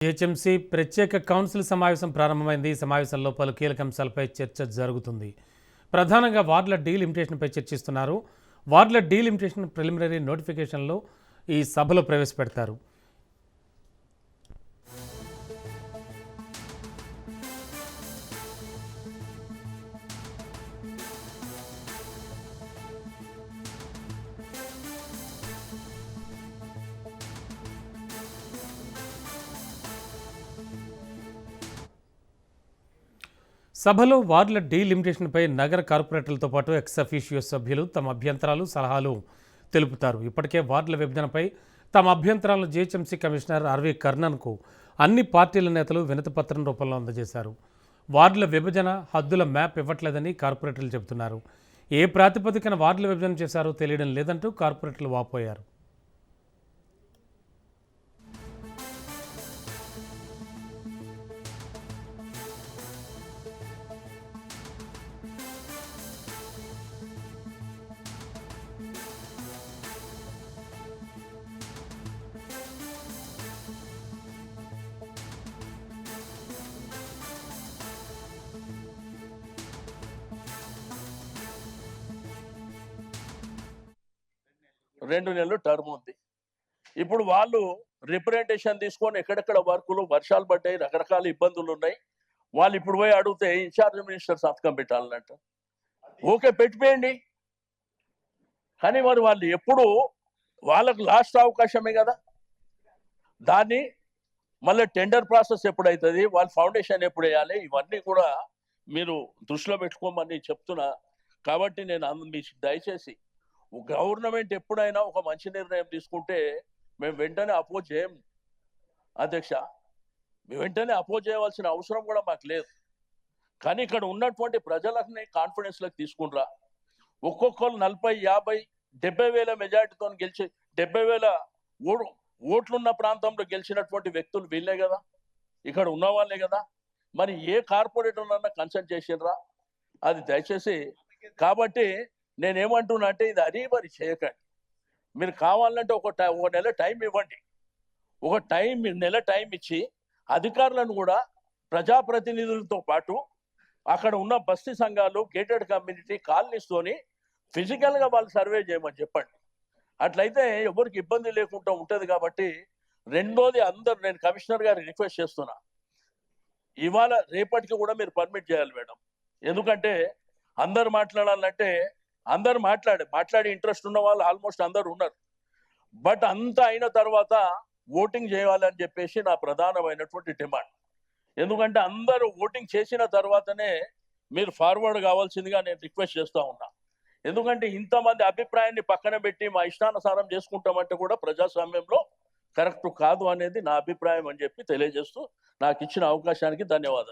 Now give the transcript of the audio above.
HMC ప్రత్యేక council సమావేశం ప్రారంభమైంది. ఈ సమావేశంలో పలు కీలక అంశాలపై చర్చ జరుగుతుంది. ప్రధానంగా వార్డుల డీలిమిటేషన్పై చర్చిస్తున్నారు. వార్డుల డీలిమిటేషన్ ప్రిలిమినరీ నోటిఫికేషన్లో ఈ సభలో ప్రవేశపెడతారు. సభలో వార్డుల డీలిమిటేషన్పై నగర కార్పొరేటర్లతో పాటు ఎక్స్ అఫీషియో సభ్యులు తమ అభ్యంతరాలు, సలహాలు తెలుపుతారు. ఇప్పటికే వార్డుల విభజనపై తమ అభ్యంతరాలను జీహెచ్ఎంసీ కమిషనర్ ఆర్వి కర్ణన్కు అన్ని పార్టీల నేతలు వినతిపత్రం రూపంలో అందజేశారు. వార్డుల విభజన హద్దుల మ్యాప్ ఇవ్వట్లేదని కార్పొరేటర్లు చెబుతున్నారు. ఏ ప్రాతిపదికన వార్డుల విభజన చేశారో తెలియడం లేదంటూ కార్పొరేటర్లు వాపోయారు. రెండు నెలలు టర్మ్ ఉంది. ఇప్పుడు వాళ్ళు రిప్రజెంటేషన్ తీసుకొని ఎక్కడెక్కడ వర్కులు వర్షాలు పడ్డాయి, రకరకాల ఇబ్బందులు ఉన్నాయి. వాళ్ళు ఇప్పుడు పోయి అడిగితే ఇన్ఛార్జ్ మినిస్టర్ సంతకం పెట్టాలన్నట్టు. ఓకే, పెట్టిపోయండి. కానీ మరి వాళ్ళు ఎప్పుడు వాళ్ళకు లాస్ట్ అవకాశమే కదా. దాన్ని మళ్ళీ టెండర్ ప్రాసెస్ ఎప్పుడైతుంది, వాళ్ళ ఫౌండేషన్ ఎప్పుడు వేయాలి, ఇవన్నీ కూడా మీరు దృష్టిలో పెట్టుకోమని చెప్తున్నా. కాబట్టి నేను మీ దయచేసి గవర్నమెంట్ ఎప్పుడైనా ఒక మంచి నిర్ణయం తీసుకుంటే మేము వెంటనే అపోజ్ చేయం అధ్యక్ష. వెంటనే అపోజ్ చేయవలసిన అవసరం కూడా మాకు లేదు. కానీ ఇక్కడ ఉన్నటువంటి ప్రజలని కాన్ఫిడెన్స్లోకి తీసుకుంటారా. ఒక్కొక్కరు 40, 50, 70 వేల మెజార్టీతో గెలిచి 70 వేల ఓట్లున్న ప్రాంతంలో గెలిచినటువంటి వ్యక్తులు వీళ్ళే కదా, ఇక్కడ ఉన్న వాళ్ళే కదా. మరి ఏ కార్పొరేటర్ అన్నా కన్సల్ట్ చేసిండ్రా? అది దయచేసి. కాబట్టి నేనేమంటున్నా అంటే ఇది అరీబరి చేయకండి. మీరు కావాలంటే ఒక నెల టైం ఇవ్వండి. ఒక నెల టైం ఇచ్చి అధికారులను కూడా ప్రజాప్రతినిధులతో పాటు అక్కడ ఉన్న బస్తీ సంఘాలు, గేటెడ్ కమ్యూనిటీ కాలనీస్తోని ఫిజికల్గా వాళ్ళు సర్వే చేయమని చెప్పండి. అట్లయితే ఎవరికి ఇబ్బంది లేకుండా ఉంటుంది. కాబట్టి రెండోది, అందరు నేను కమిషనర్ గారికి రిక్వెస్ట్ చేస్తున్నా, ఇవాళ రేపటికి కూడా మీరు పర్మిట్ చేయాలి మేడం. ఎందుకంటే అందరు మాట్లాడాలంటే అందరు మాట్లాడి ఇంట్రెస్ట్ ఉన్న వాళ్ళు ఆల్మోస్ట్ అందరు ఉన్నారు. బట్ అంతా అయిన తర్వాత ఓటింగ్ చేయాలని చెప్పేసి నా ప్రధానమైనటువంటి డిమాండ్. ఎందుకంటే అందరూ ఓటింగ్ చేసిన తర్వాతనే మీరు ఫార్వర్డ్ కావాల్సిందిగా నేను రిక్వెస్ట్ చేస్తూ ఉన్నా. ఎందుకంటే ఇంతమంది అభిప్రాయాన్ని పక్కన పెట్టి మా ఇష్టానుసారం చేసుకుంటామంటే కూడా ప్రజాస్వామ్యంలో కరెక్ట్ కాదు అనేది నా అభిప్రాయం అని చెప్పి తెలియజేస్తూ నాకు ఇచ్చిన అవకాశానికి ధన్యవాదాలు.